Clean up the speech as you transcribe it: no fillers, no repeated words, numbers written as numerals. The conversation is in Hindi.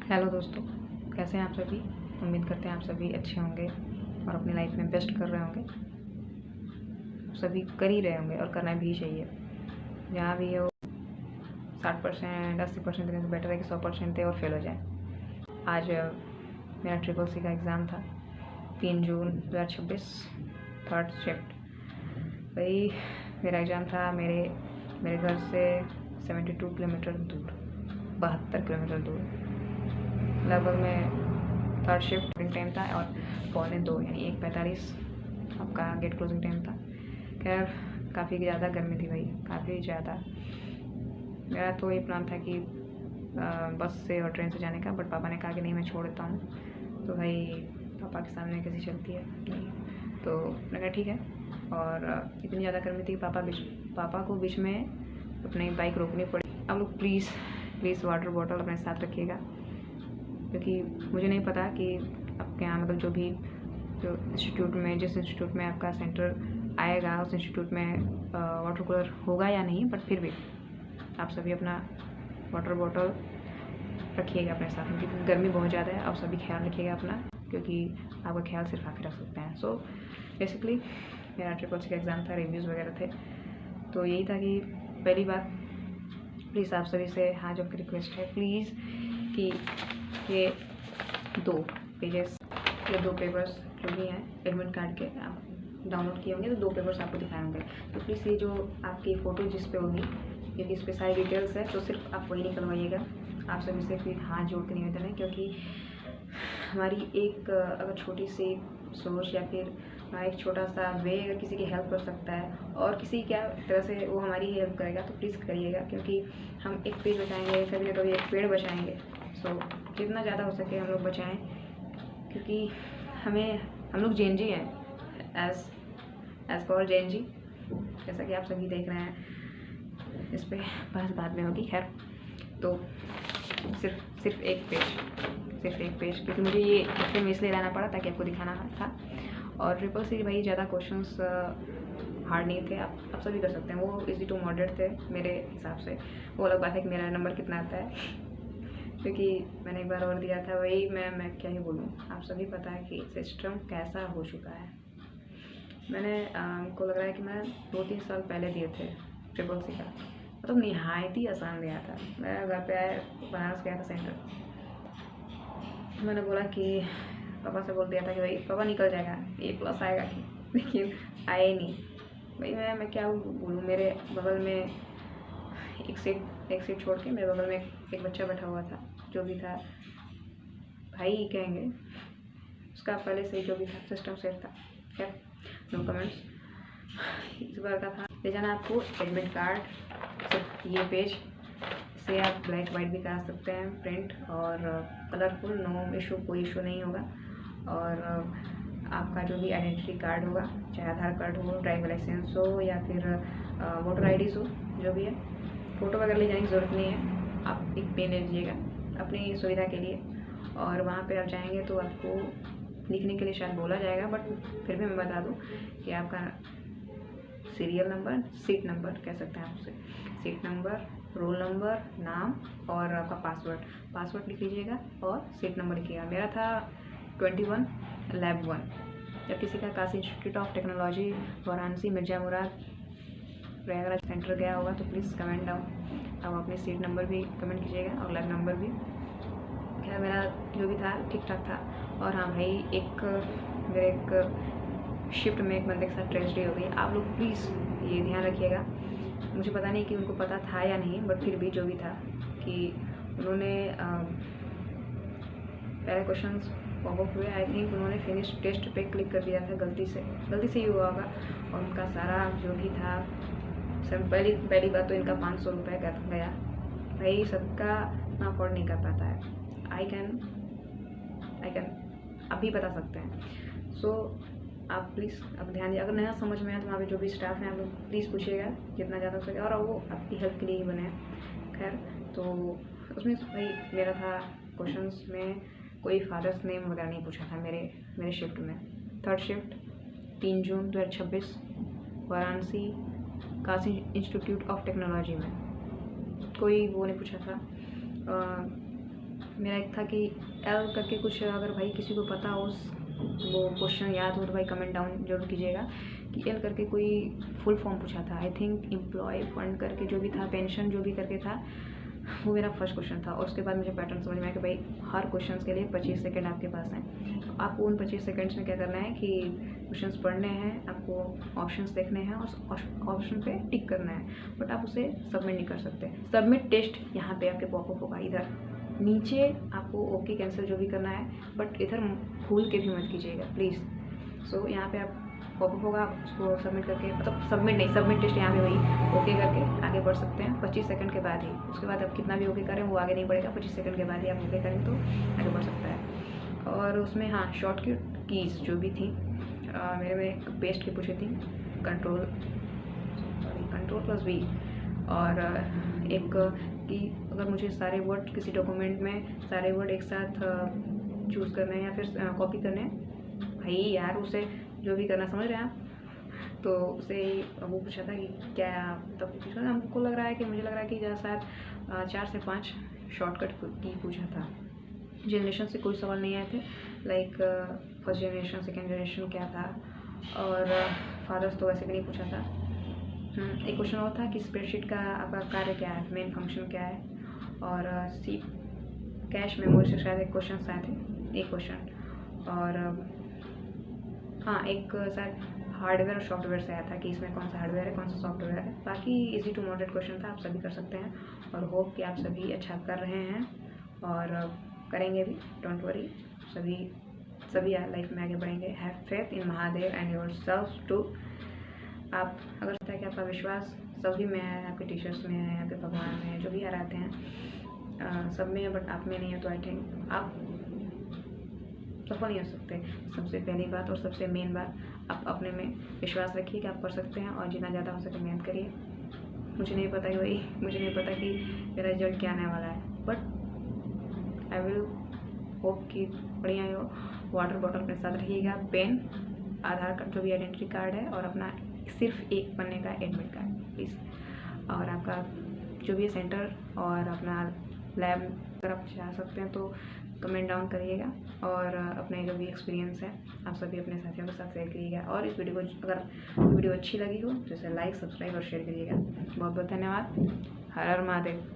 हेलो दोस्तों, कैसे हैं आप सभी। उम्मीद करते हैं आप सभी अच्छे होंगे और अपनी लाइफ में बेस्ट कर रहे होंगे। आप सभी कर ही रहे होंगे और करना भी चाहिए। जहाँ भी हो 60% 80% देने से बेटर है कि 100% दे और फेल हो जाए। आज मेरा CCC का एग्ज़ाम था, 3 जून 2026, थर्ड शिफ्ट। वही मेरा एग्ज़ाम था मेरे घर से 72 किलोमीटर दूर, 72 किलोमीटर दूर। लगभग में थर्ड शिफ्ट टाइम था और 1:45 यानी 1:45 आपका गेट क्लोजिंग टाइम था। खैर काफ़ी ज़्यादा गर्मी थी भाई, काफ़ी ज़्यादा। मेरा तो ये प्लान था कि बस से और ट्रेन से जाने का, बट पापा ने कहा कि नहीं मैं छोड़ देता हूँ। तो भाई पापा के सामने कैसी चलती है नहीं, तो मैंने कहा ठीक है। और इतनी ज़्यादा गर्मी थी कि पापा को बीच में अपनी बाइक रोकनी पड़ी। आप लोग प्लीज़ वाटर बॉटल अपने साथ रखिएगा, क्योंकि मुझे नहीं पता कि आपके यहाँ मतलब जो जिस इंस्टीट्यूट में आपका सेंटर आएगा उस इंस्टीट्यूट में वाटर कूलर होगा या नहीं, बट फिर भी आप सभी अपना वाटर बॉटल रखिएगा अपने साथ में, क्योंकि गर्मी बहुत ज़्यादा है। आप सभी ख्याल रखिएगा अपना, क्योंकि आपका ख्याल सिर्फ आप ही रख सकते हैं। सो बेसिकली मेरा CCC का एग्ज़ाम था, रिव्यूज़ वगैरह थे। तो यही था कि पहली बात प्लीज़ आप सभी से हाथ जोड़ के रिक्वेस्ट है प्लीज़ कि ये 2 पेजेस या 2 पेपर्स जो भी हैं एडमिट कार्ड के आप डाउनलोड किए होंगे, तो 2 पेपर्स आपको दिखाए होंगे। तो प्लीज़ ये जो आपकी फ़ोटो जिस पे होगी, क्योंकि इस पर सारी डिटेल्स है, तो सिर्फ आप वही निकलवाइएगा। आप सभी से फिर हाथ जोड़ के निवेदन है, क्योंकि हमारी एक अगर छोटी सी सोच या फिर हमारा एक छोटा सा वे अगर किसी की हेल्प कर सकता है और किसी क्या तरह से वो हमारी हेल्प करेगा, तो प्लीज़ करिएगा, क्योंकि हम एक पेड़ बचाएंगे, कभी ना कभी एक पेड़ बचाएंगे। सो जितना ज़्यादा हो सके हम लोग बचाएं, क्योंकि हम लोग जेन जी हैं, एज पर जेन जी, जैसा कि आप सभी देख रहे हैं। इस पर बहस बाद में होगी। खैर, तो सिर्फ एक पेज, क्योंकि मुझे ये इसलिए में इसलिए लाना पड़ा ताकि आपको दिखाना था। और CCC भाई ज़्यादा क्वेश्चंस हार्ड नहीं थे, आप सभी कर सकते हैं। वो इजी टू मॉडरेट थे मेरे हिसाब से। वो अलग बात है कि मेरा नंबर कितना आता है, क्योंकि मैंने एक बार और दिया था। वही मैं क्या ही बोलूँ, आप सभी पता है कि सिस्टम कैसा हो चुका है। को लग रहा है कि मैं 2-3 साल पहले दिए थे CCC का, मतलब निहायत ही आसान दिया था। मैं घर पे आया, बनारस गया था सेंटर, मैंने बोला कि पापा से बोल दिया था कि भाई पापा निकल जाएगा, A+ आएगा कि, लेकिन आया ही नहीं। भाई मैं क्या बोलूँ, मेरे बगल में एक सीट छोड़ के मेरे बगल में एक बच्चा बैठा हुआ था, जो भी था भाई ही कहेंगे, उसका पहले से जो भी था सिस्टम सेट था। खैर नो कमेंट्स। इस बार का था ले जाना आपको एडमिट कार्ड, सिर्फ ये पेज से आप ब्लैक वाइट भी करा सकते हैं प्रिंट, और कलरफुल, नो इशू, कोई इशू नहीं होगा। और आपका जो भी आइडेंटिटी कार्ड होगा, चाहे आधार कार्ड हो, ड्राइवर लाइसेंस हो, या फिर वोटर IDs हो, जो भी है, फ़ोटो वगैरह ले जाने की ज़रूरत नहीं है। आप एक पेन ले लीजिएगा अपनी सुविधा के लिए, और वहाँ पे आप जाएंगे तो आपको लिखने के लिए शायद बोला जाएगा, बट फिर भी मैं बता दूँ कि आपका सीरियल नंबर, सीट नंबर कह सकते हैं आप उसे, सीट नंबर, रोल नंबर, नाम और आपका पासवर्ड लिख लीजिएगा और सीट नंबर लिखिएगा। मेरा था 21 लैब 1। जब किसी का Kashi institute of technology Varanasi Mirza Murad Prayagraj centre गया होगा तो प्लीज़ कमेंट डाउन, अब अपनी सीट नंबर भी कमेंट कीजिएगा और लैब नंबर भी। खैर मेरा जो भी था ठीक ठाक था। और हाँ भाई, मेरे एक शिफ्ट में एक बंदे के साथ ट्रेजेडी हो गई। आप लोग प्लीज़ ये ध्यान रखिएगा, मुझे पता नहीं कि उनको पता था या नहीं, बट फिर भी जो भी था कि उन्होंने पहले क्वेश्चंस पॉपअप हुए, आई थिंक उन्होंने फिनिश टेस्ट पे क्लिक कर दिया था, गलती से ही हुआ होगा, और उनका सारा जो भी था सब पहली बात तो इनका 500 रुपये का गया। भाई सबका ना अफोर्ड नहीं कर पाता है। आई कैन आप भी बता सकते हैं। सो आप प्लीज़ अब ध्यान दिए, अगर नया समझ में आए तो वहाँ पे जो भी स्टाफ हैं आप लोग प्लीज़ पूछिएगा जितना ज़्यादा हो सके, और वो आपकी हेल्प के लिए ही बने हैं। खैर, तो उसमें भाई मेरा था क्वेश्चंस में कोई फादर्स नेम वगैरह नहीं पूछा था मेरे शिफ्ट में। Third shift 3 June 2026 Varanasi Kashi institute of technology में कोई वो नहीं पूछा था। मेरा एक था कि एल करके कुछ, अगर भाई किसी को पता हो वो क्वेश्चन याद हो तो भाई कमेंट डाउन जरूर कीजिएगा कि एल करके कोई फुल फॉर्म पूछा था। आई थिंक एम्प्लॉय फंड करके जो भी था, पेंशन जो भी करके था, वो मेरा फर्स्ट क्वेश्चन था। और उसके बाद मुझे पैटर्न समझ में आया कि भाई हर क्वेश्चन के लिए 25 सेकंड आपके पास हैं। तो आपको उन 25 सेकंड्स में क्या करना है कि क्वेश्चंस पढ़ने हैं, आपको ऑप्शंस देखने हैं और ऑप्शन पे टिक करना है, बट आप उसे सबमिट नहीं कर सकते। सबमिट टेस्ट यहाँ पे आपके पॉपअप होगा, इधर नीचे आपको ओके कैंसिल जो भी करना है, बट इधर भूल के भी मत कीजिएगा प्लीज़। सो यहाँ पे आप पॉपअप होगा, आप उसको सबमिट करके, मतलब सबमिट नहीं, सबमिट टेस्ट यहाँ पे वही ओके करके आगे बढ़ सकते हैं 25 सेकंड के बाद ही। उसके बाद आप कितना भी ओके करें वो आगे नहीं बढ़ेगा, 25 सेकंड के बाद ही आप ओके करें तो आगे बढ़ सकता है। और उसमें हाँ, शॉर्टकट कीज़ जो भी थी, मेरे में एक पेस्ट की पूछी थी, कंट्रोल+V, और एक कि अगर मुझे सारे वर्ड किसी डॉक्यूमेंट में सारे वर्ड एक साथ चूज़ करने हैं या फिर कॉपी करने हैं, भाई यार उसे जो भी करना, समझ रहे हैं आप। तो उसे वो पूछा था कि क्या, तब हमको लग रहा है कि मुझे लग रहा है कि शायद 4 से 5 शॉर्टकट की पूछा था। जनरेशन से कोई सवाल नहीं आए थे, like first generation, second generation क्या था, और फादर्स तो वैसे भी नहीं पूछा था। एक क्वेश्चन और था कि स्प्रेडशीट का आपका कार्य क्या है, मेन फंक्शन क्या है, और सी कैश मेमोरी से शायद एक क्वेश्चन आए थे, एक क्वेश्चन, और हाँ एक शायद हार्डवेयर और सॉफ्टवेयर से आया था कि इसमें कौन सा हार्डवेयर है कौन सा सॉफ्टवेयर है। बाकी इजी टू मॉडरेट क्वेश्चन था, आप सभी कर सकते हैं, और होप कि आप सभी अच्छा कर रहे हैं और करेंगे भी। डोंट वरी, सभी लाइफ में आगे बढ़ेंगे। Have faith in Mahadev and yourself too. आप अगर लगता है कि आपका विश्वास सभी में है, आपके टीचर्स में है, आपके भगवान में है, जो भी हराते हैं सब में है, बट आप में नहीं है, तो आई थिंक आप सफल नहीं हो सकते। सबसे पहली बात और सबसे मेन बात, आप अपने में विश्वास रखिए कि आप कर सकते हैं, और जितना ज़्यादा हो सके मेहनत करिए। मुझे नहीं पता कि मेरा रिजल्ट क्या आने वाला है, बट आई विल होप कि बढ़िया ही हो। वाटर बॉटल अपने साथ रखिएगा, पेन, आधार कार्ड जो भी आइडेंटिटी कार्ड है, और अपना सिर्फ एक पन्ने का एडमिट कार्ड प्लीज़। और आपका जो भी सेंटर और अपना लैब अगर आप जा सकते हैं तो कमेंट डाउन करिएगा, और अपने जो भी एक्सपीरियंस है आप सभी अपने साथियों के साथ शेयर करिएगा। और इस वीडियो को अगर वीडियो अच्छी लगी हो तो इसे लाइक, सब्सक्राइब और शेयर करिएगा। बहुत बहुत धन्यवाद। हर हर महादेव।